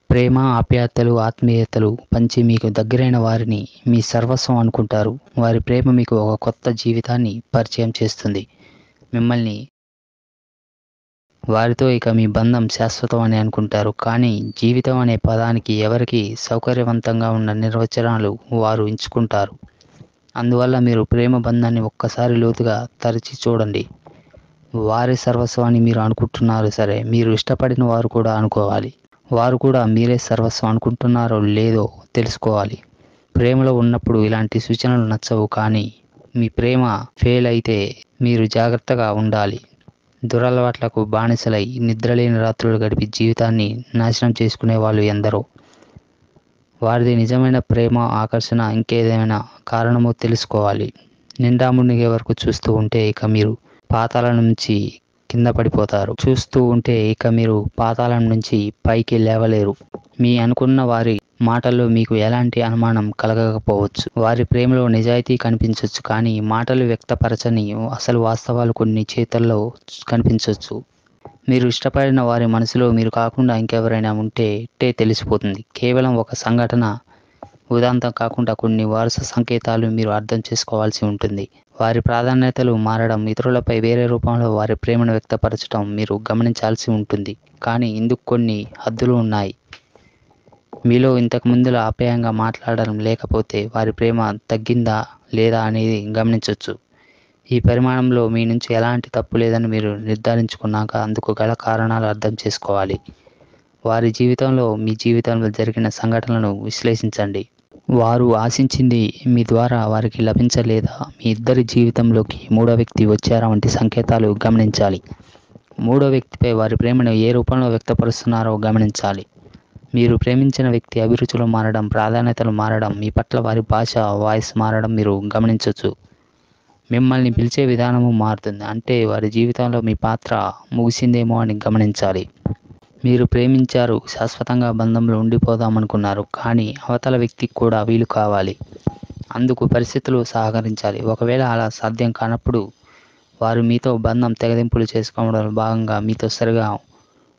ప్రేమ, ఆప్యాయతలు, ఆత్మీయతలు పంచి మీకు దగ్గరైన వారిని మీ సర్వస్వం అనుకుంటారు. వారి ప్రేమ మీకు ఒక కొత్త జీవితాన్ని పరిచయం చేస్తుంది. మిమ్మల్ని వారితో ఇక మీ బంధం శాశ్వతం అని అనుకుంటారు. కానీ జీవితం అనే పదానికి ఎవరికి సౌకర్యవంతంగా ఉన్న నిర్వచనాలు వారు ఎంచుకుంటారు. అందువల్ల మీరు ప్రేమ బంధాన్ని ఒక్కసారి లోతుగా తరచి చూడండి. వారి సర్వస్వాన్ని మీరు అనుకుంటున్నారు సరే, మీరు ఇష్టపడిన వారు కూడా అనుకోవాలి. వారు కూడా మీరే సర్వస్వం అనుకుంటున్నారో లేదో తెలుసుకోవాలి. ప్రేమలో ఉన్నప్పుడు ఇలాంటి సూచనలు నచ్చవు, కానీ మీ ప్రేమ ఫెయిల్ అయితే మీరు జాగ్రత్తగా ఉండాలి. దురలవాట్లకు బానిసలై నిద్రలేని రాత్రులు గడిపి జీవితాన్ని నాశనం చేసుకునే వాళ్ళు ఎందరో. వారిది నిజమైన ప్రేమ, ఆకర్షణ, ఇంకేదైనా కారణమో తెలుసుకోవాలి. నిండా మునిగే వరకు చూస్తూ ఉంటే ఇక మీరు పాతాళం నుంచి కింద పడిపోతారు. చూస్తూ ఉంటే ఇక మీరు పాతాళం నుంచి పైకి లేవలేరు. మీ అనుకున్న వారి మాటల్లో మీకు ఎలాంటి అనుమానం కలగకపోవచ్చు. వారి ప్రేమలో నిజాయితీ కనిపించవచ్చు, కానీ మాటలు వ్యక్తపరచని అసలు వాస్తవాలు కొన్ని చేతల్లో కనిపించవచ్చు. మీరు ఇష్టపడిన వారి మనసులో మీరు కాకుండా ఇంకెవరైనా ఉంటే ఇట్టే తెలిసిపోతుంది. కేవలం ఒక సంఘటన ఉదాంతం కాకుండా కొన్ని వరుస సంకేతాలు మీరు అర్థం చేసుకోవాల్సి ఉంటుంది. వారి ప్రాధాన్యతలు మారడం, ఇతరులపై వేరే రూపంలో వారి ప్రేమను వ్యక్తపరచడం మీరు గమనించాల్సి ఉంటుంది. కానీ ఇందుకు కొన్ని హద్దులు ఉన్నాయి. మీలో ఇంతకు ముందులా ఆప్యాయంగా మాట్లాడడం లేకపోతే వారి ప్రేమ తగ్గిందా లేదా అనేది గమనించవచ్చు. ఈ పరిమాణంలో మీ నుంచి ఎలాంటి తప్పు లేదని మీరు నిర్ధారించుకున్నాక అందుకు గల కారణాలు అర్థం చేసుకోవాలి. వారి జీవితంలో మీ జీవితంలో జరిగిన సంఘటనలను విశ్లేషించండి. వారు ఆశించింది మీ ద్వారా వారికి లభించలేదా, మీ ఇద్దరి జీవితంలోకి మూడో వ్యక్తి వచ్చారా వంటి సంకేతాలు గమనించాలి. మూడో వ్యక్తిపై వారి ప్రేమను ఏ రూపంలో వ్యక్తపరుస్తున్నారో గమనించాలి. మీరు ప్రేమించిన వ్యక్తి అభిరుచులు మారడం, ప్రాధాన్యతలు మారడం, మీ పట్ల వారి భాష, వాయిస్ మారడం మీరు గమనించవచ్చు. మిమ్మల్ని పిలిచే విధానము మారుతుంది. అంటే వారి జీవితంలో మీ పాత్ర ముగిసిందేమో అని గమనించాలి. మీరు ప్రేమించారు, శాశ్వతంగా బంధంలో ఉండిపోదామనుకున్నారు, కానీ అవతల వ్యక్తికి కూడా వీలు కావాలి. అందుకు పరిస్థితులు సహకరించాలి. ఒకవేళ అలా సాధ్యం కానప్పుడు వారు మీతో బంధం తెగదింపులు చేసుకోవడంలో భాగంగా మీతో సరిగా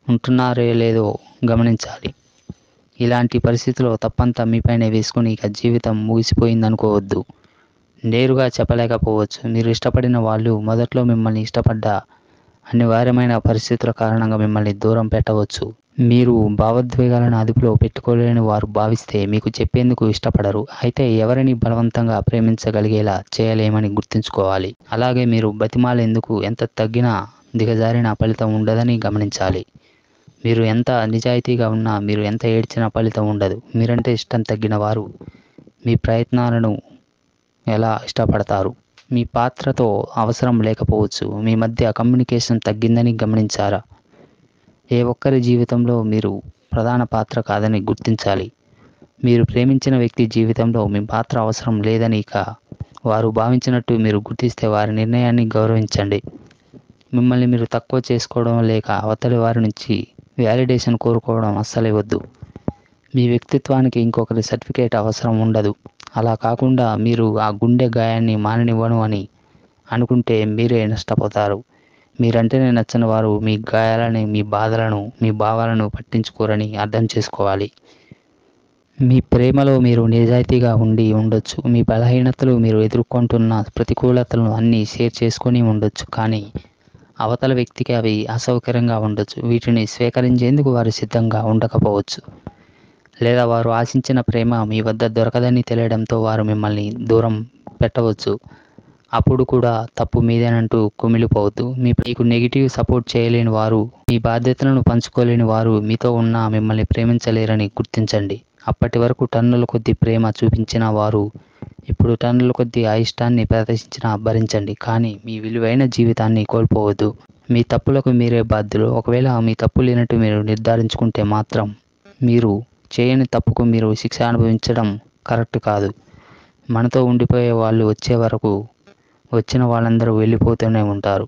ఉంటున్నారో లేదో గమనించాలి. ఇలాంటి పరిస్థితిలో తప్పంతా మీపైనే వేసుకుని ఇక జీవితం ముగిసిపోయిందనుకోవద్దు. నేరుగా చెప్పలేకపోవచ్చు. మీరు ఇష్టపడిన వాళ్ళు మొదట్లో మిమ్మల్ని ఇష్టపడ్డ అనివార్యమైన పరిస్థితుల కారణంగా మిమ్మల్ని దూరం పెట్టవచ్చు. మీరు భావోద్వేగాలను అదుపులో పెట్టుకోలేని వారు భావిస్తే మీకు చెప్పేందుకు ఇష్టపడరు. అయితే ఎవరిని బలవంతంగా ప్రేమించగలిగేలా చేయలేమని గుర్తుంచుకోవాలి. అలాగే మీరు బతిమాలేందుకు ఎంత తగ్గినా దిగజారిన ఫలితం ఉండదని గమనించాలి. మీరు ఎంత నిజాయితీగా ఉన్నా, మీరు ఎంత ఏడ్చినా ఫలితం ఉండదు. మీరంటే ఇష్టం తగ్గిన వారు మీ ప్రయత్నాలను ఎలా ఇష్టపడతారు? మీ పాత్రతో అవసరం లేకపోవచ్చు. మీ మధ్య కమ్యూనికేషన్ తగ్గిందని గమనించారా? ఏ ఒక్కరి జీవితంలో మీరు ప్రధాన పాత్ర కాదని గుర్తించాలి. మీరు ప్రేమించిన వ్యక్తి జీవితంలో మీ పాత్ర అవసరం లేదని ఇక వారు భావించినట్టు మీరు గుర్తిస్తే వారి నిర్ణయాన్ని గౌరవించండి. మిమ్మల్ని మీరు తక్కువ చేసుకోవడం లేక అవతలి వారి నుంచి వ్యాలిడేషన్ కోరుకోవడం అస్సలే వద్దు. మీ వ్యక్తిత్వానికి ఇంకొకరి సర్టిఫికేట్ అవసరం ఉండదు. అలా కాకుండా మీరు ఆ గుండె గాయాన్ని మాననివ్వను అని అనుకుంటే మీరే నష్టపోతారు. మీరంటేనే నచ్చని వారు మీ గాయాలని, మీ బాధలను, మీ భావాలను పట్టించుకోరని అర్థం చేసుకోవాలి. మీ ప్రేమలో మీరు నిజాయితీగా ఉండొచ్చు. మీ బలహీనతలు, మీరు ఎదుర్కొంటున్న ప్రతికూలతలను అన్నీ షేర్ చేసుకొని ఉండొచ్చు. కానీ అవతల వ్యక్తికి అవి అసౌకర్యంగా ఉండొచ్చు. వీటిని స్వీకరించేందుకు వారు సిద్ధంగా ఉండకపోవచ్చు. లేదా వారు ఆశించిన ప్రేమ మీ వద్ద దొరకదని తెలియడంతో వారు మిమ్మల్ని దూరం పెట్టవచ్చు. అప్పుడు కూడా తప్పు మీదేనంటూ కుమిలిపోవద్దు. మీకు నెగిటివ్ సపోర్ట్ చేయలేని వారు, మీ బాధ్యతలను పంచుకోలేని వారు మీతో ఉన్నా మిమ్మల్ని ప్రేమించలేరని గుర్తించండి. అప్పటి వరకు టన్నుల కొద్దీ ప్రేమ చూపించిన వారు ఇప్పుడు టన్నుల కొద్దీ అయిష్టాన్ని ప్రదర్శించినా భరించండి. కానీ మీ విలువైన జీవితాన్ని కోల్పోవద్దు. మీ తప్పులకు మీరే బాధ్యులు. ఒకవేళ మీ తప్పు లేనట్టు మీరు నిర్ధారించుకుంటే మాత్రం మీరు చేయని తప్పుకు మీరు శిక్ష అనుభవించడం కరెక్ట్ కాదు. మనతో ఉండిపోయే వాళ్ళు వచ్చే వరకు వచ్చిన వాళ్ళందరూ వెళ్ళిపోతూనే ఉంటారు.